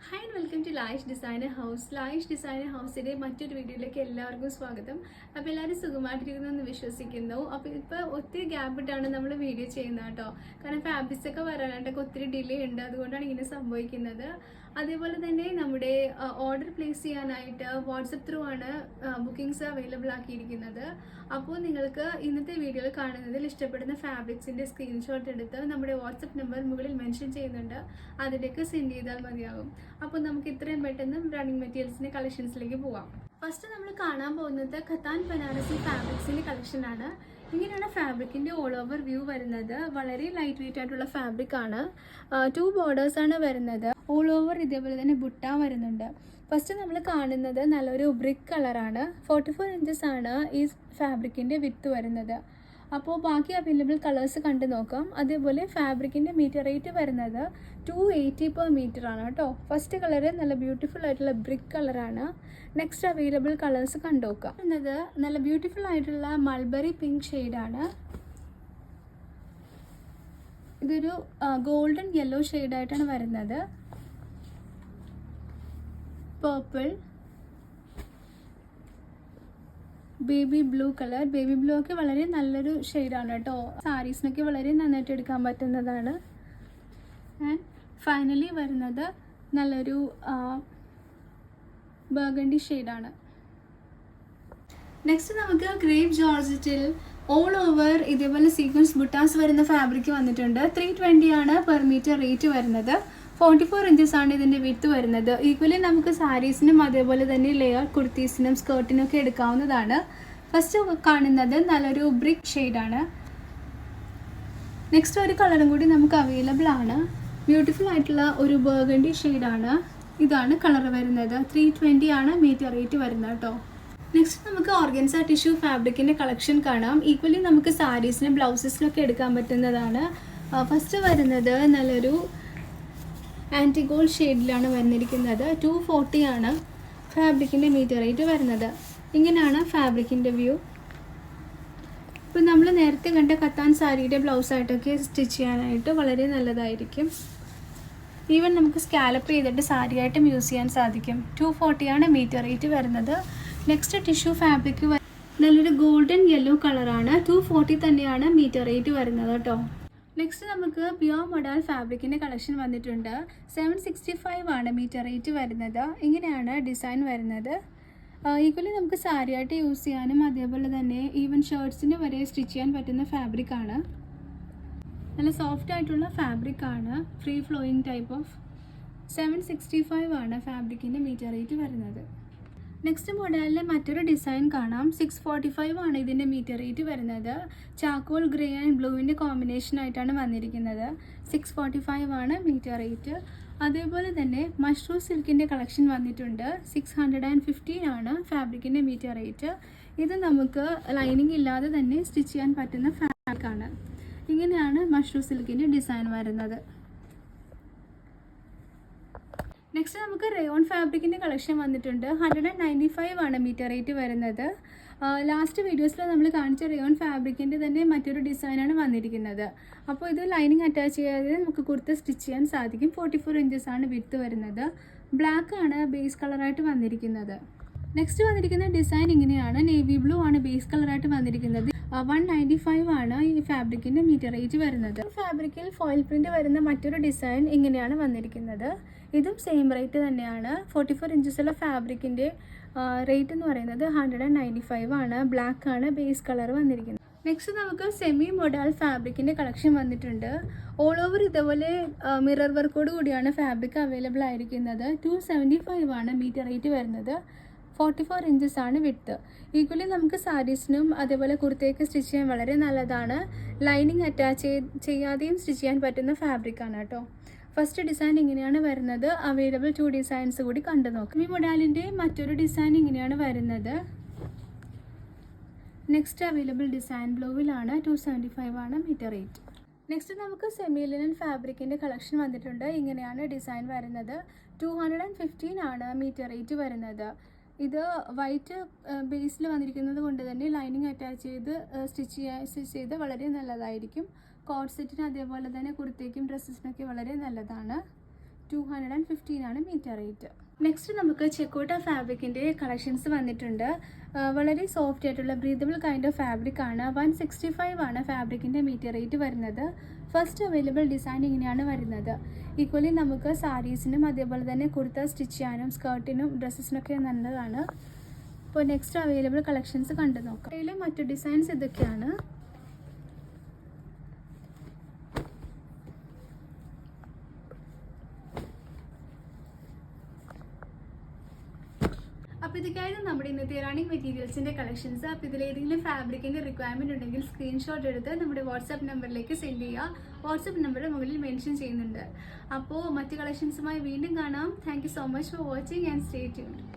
Hi and welcome to Laish designer house. Laish designer ഹൗസിൻ്റെ മറ്റൊരു വീഡിയോയിലേക്ക് എല്ലാവർക്കും സ്വാഗതം. അപ്പോൾ എല്ലാവരും സുഖമായിട്ടിരിക്കുന്നതെന്ന് വിശ്വസിക്കുന്നു. അപ്പോൾ ഇപ്പോൾ ഒത്തിരി ഗ്യാപ്പ് ഇട്ടാണ് നമ്മൾ വീഡിയോ ചെയ്യുന്നത് കേട്ടോ. കാരണം ഫാബ്രിക്സ് ഒക്കെ വരാനായിട്ടൊക്കെ ഒത്തിരി ഡിലേ ഉണ്ട്, അതുകൊണ്ടാണ് ഇങ്ങനെ സംഭവിക്കുന്നത്. അതേപോലെ തന്നെ നമ്മുടെ ഓർഡർ പ്ലേസ് ചെയ്യാനായിട്ട് വാട്സപ്പ് ത്രൂ ആണ് ബുക്കിംഗ്സ് അവൈലബിൾ ആക്കിയിരിക്കുന്നത്. അപ്പോൾ നിങ്ങൾക്ക് ഇന്നത്തെ വീഡിയോയിൽ കാണുന്നതിൽ ഇഷ്ടപ്പെടുന്ന ഫാബ്രിക്സിൻ്റെ സ്ക്രീൻഷോട്ട് എടുത്ത് നമ്മുടെ വാട്സപ്പ് നമ്പർ മുകളിൽ മെൻഷൻ ചെയ്യുന്നുണ്ട്, അതിലേക്ക് സെൻഡ് ചെയ്താൽ മതിയാകും. അപ്പോൾ നമുക്ക് ഇത്രയും പെട്ടെന്ന് റണ്ണിങ് മെറ്റീരിയൽസിൻ്റെ കളക്ഷൻസിലേക്ക് പോവാം. ഫസ്റ്റ് നമ്മൾ കാണാൻ പോകുന്നത് ഖത്താൻ ബനാറസി ഫാബ്രിക്സിൻ്റെ കളക്ഷനാണ്. ഇങ്ങനെയാണ് ഫാബ്രിക്കിൻ്റെ ഓൾ ഓവർ വ്യൂ വരുന്നത്. വളരെ ലൈറ്റ് വെയിറ്റ് ആയിട്ടുള്ള ഫാബ്രിക് ആണ്. 2 ബോർഡേഴ്സ് ആണ് വരുന്നത്. ഓൾ ഓവർ ഇതേപോലെ തന്നെ ബുട്ട വരുന്നുണ്ട്. ഫസ്റ്റ് നമ്മൾ കാണുന്നത് നല്ലൊരു ബ്രിക്ക് കളറാണ്. 44 ഇഞ്ചസ് ആണ് ഈ ഫാബ്രിക്കിൻ്റെ വിഡ്ത്ത് വരുന്നത്. അപ്പോൾ ബാക്കി അവൈലബിൾ കളേഴ്സ് കണ്ടു നോക്കാം. അതേപോലെ ഫാബ്രിക്കിൻ്റെ മീറ്റർ റേറ്റ് വരുന്നത് 280 പെർ മീറ്റർ ആണ് കേട്ടോ. ഫസ്റ്റ് കളറ് നല്ല ബ്യൂട്ടിഫുൾ ആയിട്ടുള്ള ബ്രിക്ക് കളറാണ്. നെക്സ്റ്റ് അവൈലബിൾ കളേഴ്സ് കണ്ടു നോക്കാം. എന്നത് നല്ല ബ്യൂട്ടിഫുൾ ആയിട്ടുള്ള മൾബറി പിങ്ക് ഷെയ്ഡാണ്. ഇതൊരു ഗോൾഡൻ യെല്ലോ ഷെയ്ഡായിട്ടാണ് വരുന്നത്. Purple, baby blue colour. Baby blue ഒക്കെ വളരെ നല്ലൊരു ഷെയ്ഡാണ് കേട്ടോ. സാരീസിനൊക്കെ വളരെ നന്നായിട്ട് എടുക്കാൻ പറ്റുന്നതാണ്. ആൻഡ് ഫൈനലി വരുന്നത് നല്ലൊരു ബർഗണ്ടി ഷെയ്ഡാണ്. നെക്സ്റ്റ് നമുക്ക് ഗ്രേപ്പ് ജോർജറ്റിൽ ഓൾ ഓവർ ഇതേപോലെ സീക്വൻസ് ബുട്ടാസ് വരുന്ന ഫാബ്രിക് വന്നിട്ടുണ്ട്. 320 ആണ് പെർ മീറ്റർ റേറ്റ് വരുന്നത്. 44 ഇഞ്ചസ് ആണ് ഇതിൻ്റെ വിഡ്ത്ത് വരുന്നത്. ഈക്വലി നമുക്ക് സാരീസിനും അതേപോലെ തന്നെ ലെയർ കുർത്തീസിനും സ്കേർട്ടിനും ഒക്കെ എടുക്കാവുന്നതാണ്. ഫസ്റ്റ് കാണുന്നത് നല്ലൊരു ബ്രിക്ക് ഷെയ്ഡാണ്. നെക്സ്റ്റ് ഒരു കളറും കൂടി നമുക്ക് അവൈലബിൾ ആണ്. ബ്യൂട്ടിഫുൾ ആയിട്ടുള്ള ഒരു ബർഗണ്ടി ഷെയ്ഡാണ്. ഇതാണ് കളർ വരുന്നത്. 320 ആണ് മീറ്റർ റേറ്റ് വരുന്നത് കേട്ടോ. നെക്സ്റ്റ് നമുക്ക് ഓർഗൻസ ടിഷ്യൂ ഫാബ്രിക്കിൻ്റെ കളക്ഷൻ കാണാം. ഈക്വലി നമുക്ക് സാരീസിനും ബ്ലൗസസിനൊക്കെ എടുക്കാൻ പറ്റുന്നതാണ്. ഫസ്റ്റ് വരുന്നത് നല്ലൊരു ആൻറ്റിഗോൾഡ് ഷെയ്ഡിലാണ് വന്നിരിക്കുന്നത്. 240 ആണ് ഫാബ്രിക്കിൻ്റെ മീറ്റർ റേറ്റ് വരുന്നത്. ഇങ്ങനെയാണ് ഫാബ്രിക്കിൻ്റെ വ്യൂ. ഇപ്പോൾ നമ്മൾ നേരത്തെ കണ്ട കത്താൻ സാരിയുടെ ബ്ലൗസായിട്ടൊക്കെ സ്റ്റിച്ച് ചെയ്യാനായിട്ട് വളരെ നല്ലതായിരിക്കും. ഈവൻ നമുക്ക് സ്കാലപ്പ് ചെയ്തിട്ട് സാരിയായിട്ടും യൂസ് ചെയ്യാൻ സാധിക്കും. 240 ആണ് മീറ്റർ റേറ്റ് വരുന്നത്. നെക്സ്റ്റ് ടിഷ്യൂ ഫാബ്രിക് നല്ലൊരു ഗോൾഡൻ യെല്ലോ കളറാണ്. 240 തന്നെയാണ് മീറ്റർ റേറ്റ് വരുന്നത് കേട്ടോ. നെക്സ്റ്റ് നമുക്ക് പ്യുവർ മൊഡാൽ ഫാബ്രിക്കിൻ്റെ കളക്ഷൻ വന്നിട്ടുണ്ട്. 765 ആണ് മീറ്റർ റേറ്റ് വരുന്നത്. ഇങ്ങനെയാണ് ഡിസൈൻ വരുന്നത്. ഈക്വലി നമുക്ക് സാരിയായിട്ട് യൂസ് ചെയ്യാനും അതേപോലെ തന്നെ ഈവൻ ഷർട്ട്സിന് വരെ സ്റ്റിച്ച് ചെയ്യാൻ പറ്റുന്ന ഫാബ്രിക്കാണ്. നല്ല സോഫ്റ്റ് ആയിട്ടുള്ള ഫാബ്രിക്കാണ്. Free flowing type of. 765 ആണ് ഫാബ്രിക്കിൻ്റെ മീറ്റർ റേറ്റ് വരുന്നത്. നെക്സ്റ്റ് മോഡലിലെ മറ്റൊരു ഡിസൈൻ കാണാം. 645 ആണ് ഇതിൻ്റെ മീറ്റർ റേറ്റ് വരുന്നത്. ചാക്കോൾ ഗ്രേ ആൻഡ് ബ്ലൂവിൻ്റെ കോമ്പിനേഷൻ ആയിട്ടാണ് വന്നിരിക്കുന്നത്. 645 ആണ് മീറ്റർ റേറ്റ്. അതേപോലെ തന്നെ മഷ്റൂം സിൽക്കിൻ്റെ കളക്ഷൻ വന്നിട്ടുണ്ട്. 615 ആണ് ഫാബ്രിക്കിൻ്റെ മീറ്റർ റേറ്റ്. ഇത് നമുക്ക് ലൈനിങ് ഇല്ലാതെ തന്നെ സ്റ്റിച്ച് ചെയ്യാൻ പറ്റുന്ന ഫാബ്രിക്കാണ്. ഇങ്ങനെയാണ് മഷ്റൂം സിൽക്കിൻ്റെ ഡിസൈൻ വരുന്നത്. നെക്സ്റ്റ് നമുക്ക് റയോൺ ഫാബ്രിക്കിൻ്റെ കളക്ഷൻ വന്നിട്ടുണ്ട്. 195 ആണ് മീറ്റർ റേറ്റ് വരുന്നത്. ലാസ്റ്റ് വീഡിയോസിൽ നമ്മൾ കാണിച്ച റയോൺ ഫാബ്രിക്കിൻ്റെ തന്നെ മറ്റൊരു ഡിസൈനാണ് വന്നിരിക്കുന്നത്. അപ്പോൾ ഇത് ലൈനിങ് അറ്റാച്ച് ചെയ്യാതെ നമുക്ക് കുർത്ത സ്റ്റിച്ച് ചെയ്യാൻ സാധിക്കും. 44 ഇഞ്ചസ് ആണ് വിഡ്ത്ത് വരുന്നത്. ബ്ലാക്ക് ആണ് ബേസ് കളറായിട്ട് വന്നിരിക്കുന്നത്. നെക്സ്റ്റ് വന്നിരിക്കുന്ന ഡിസൈൻ ഇങ്ങനെയാണ്. നേവി ബ്ലൂ ആണ് ബേസ് കളറായിട്ട് വന്നിരിക്കുന്നത്. 195 ആണ് ഈ ഫാബ്രിക്കിൻ്റെ മീറ്റർ റേറ്റ് വരുന്നത്. ഫാബ്രിക്കിൽ ഫോയിൽ പ്രിൻ്റ് വരുന്ന മറ്റൊരു ഡിസൈൻ ഇങ്ങനെയാണ് വന്നിരിക്കുന്നത്. ഇതും സെയിം റേറ്റ് തന്നെയാണ്. 44 ഇഞ്ചസുള്ള ഫാബ്രിക്കിൻ്റെ റേറ്റ് എന്ന് പറയുന്നത് 195 ആണ്. ബ്ലാക്ക് ആണ് ബേസ് കളർ വന്നിരിക്കുന്നത്. നെക്സ്റ്റ് നമുക്ക് സെമി മൊഡാൽ ഫാബ്രിക്കിൻ്റെ കളക്ഷൻ വന്നിട്ടുണ്ട്. ഓൾ ഓവർ ഇതേപോലെ മിറർ വർക്കോട് കൂടിയാണ് ഫാബ്രിക് അവൈലബിൾ ആയിരിക്കുന്നത്. 275 ആണ് മീറ്റർ റേറ്റ് വരുന്നത്. 44 ഇഞ്ചസ് ആണ് വിഡ്ത്ത്. ഈക്വലി നമുക്ക് സാരീസിനും അതേപോലെ കുർത്തയൊക്കെ സ്റ്റിച്ച് ചെയ്യാൻ വളരെ നല്ലതാണ്. ലൈനിങ് അറ്റാച്ച് ചെയ്യാതെയും സ്റ്റിച്ച് ചെയ്യാൻ പറ്റുന്ന ഫാബ്രിക്കാണ് കേട്ടോ. ഫസ്റ്റ് ഡിസൈൻ ഇങ്ങനെയാണ് വരുന്നത്. അവൈലബിൾ 2 ഡിസൈൻസ് കൂടി കണ്ടു നോക്കാം. ഈ മോഡലിൻ്റെ മറ്റൊരു ഡിസൈൻ ഇങ്ങനെയാണ് വരുന്നത്. Next available design ബ്ലൂവിലാണ്. 275 ആണ് മീറ്റർ റേറ്റ്. നെക്സ്റ്റ് നമുക്ക് സെമി ലിനൻ ഫാബ്രിക്കിൻ്റെ കളക്ഷൻ വന്നിട്ടുണ്ട്. ഇങ്ങനെയാണ് ഡിസൈൻ വരുന്നത്. 215 ആണ് മീറ്റർ റേറ്റ് വരുന്നത്. ഇത് വൈറ്റ് ബേസിൽ വന്നിരിക്കുന്നത് കൊണ്ട് തന്നെ ലൈനിങ് അറ്റാച്ച് ചെയ്ത് സ്റ്റിച്ച് ചെയ്ത് വളരെ നല്ലതായിരിക്കും. കോഡ് സെറ്റിന് അതേപോലെ തന്നെ കുർത്തയ്ക്കും ഡ്രസ്സസിനൊക്കെ വളരെ നല്ലതാണ്. 215 ആണ് മീറ്റർ റേറ്റ്. നെക്സ്റ്റ് നമുക്ക് ചെക്കോട്ട ഫാബ്രിക്കിൻ്റെ കളക്ഷൻസ് വന്നിട്ടുണ്ട്. വളരെ സോഫ്റ്റ് ആയിട്ടുള്ള ബ്രീതബിൾ കൈൻഡ് ഓഫ് ഫാബ്രിക് ആണ്. 165 ആണ് ഫാബ്രിക്കിൻ്റെ മീറ്റർ റേറ്റ് വരുന്നത്. ഫസ്റ്റ് അവൈലബിൾ ഡിസൈൻ ഇങ്ങനെയാണ് വരുന്നത്. ഈക്വലി നമുക്ക് സാരീസിനും അതേപോലെ തന്നെ കുർത്ത സ്റ്റിച്ച് ചെയ്യാനും സ്കേർട്ടിനും ഡ്രസ്സസിനൊക്കെ നല്ലതാണ്. അപ്പോൾ നെക്സ്റ്റ് അവൈലബിൾ കളക്ഷൻസ് കണ്ടു നോക്കാം. അതിൽ മറ്റു ഡിസൈൻസ് ഇതൊക്കെയാണ്. അപ്പോൾ ഇതൊക്കെയായിരുന്നു നമ്മുടെ ഇന്നത്തെ റണ്ണിങ് മെറ്റീരിയൽസിൻ്റെ കളക്ഷൻസ്. അപ്പോൾ ഇതിലേതെങ്കിലും ഫാബ്രിക്കിൻ്റെ റിക്വയർമെൻറ്റ് ഉണ്ടെങ്കിൽ സ്ക്രീൻഷോട്ട് എടുത്ത് നമ്മുടെ വാട്സാപ്പ് നമ്പറിലേക്ക് സെൻഡ് ചെയ്യുക. വാട്സാപ്പ് നമ്പർ മുകളിൽ മെൻഷൻ ചെയ്യുന്നുണ്ട്. അപ്പോൾ മറ്റ് കളക്ഷൻസുമായി വീണ്ടും കാണാം. Thank you so much for watching and stay tuned.